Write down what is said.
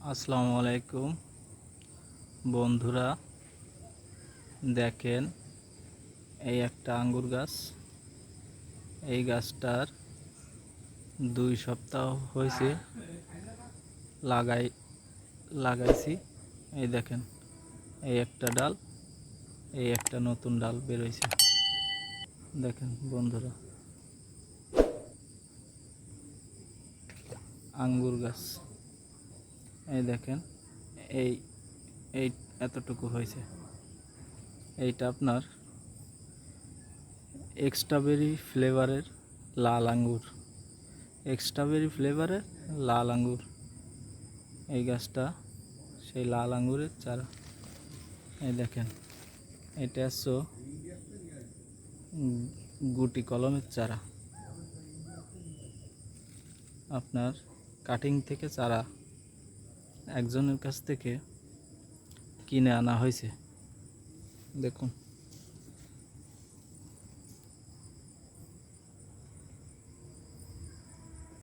আসসালামু আলাইকুম বন্ধুরা, দেখেন এই একটা আঙ্গুর গাছ। এই গাছটার 2 সপ্তাহ হয়েছে লাগাই লাগাইছি। এই দেখেন, এই একটা ডাল, এই একটা নতুন ডাল বেরোইছে। দেখেন বন্ধুরা, আঙ্গুর গাছ। এই দেখেন, এই এই এতটুকু হয়েছে। এইটা আপনার স্ট্রবেরি ফ্লেভারের লাল আঙ্গুর। স্ট্রবেরি ফ্লেভারের লাল আঙ্গুর। এই গাছটা সেই লাল আঙ্গুরের চারা। এই দেখেন, এটা হচ্ছে গুটি কলমের চারা। আপনার কাটিং থেকে চারা একজনের কাছ থেকে কিনে আনা হয়েছে। দেখুন।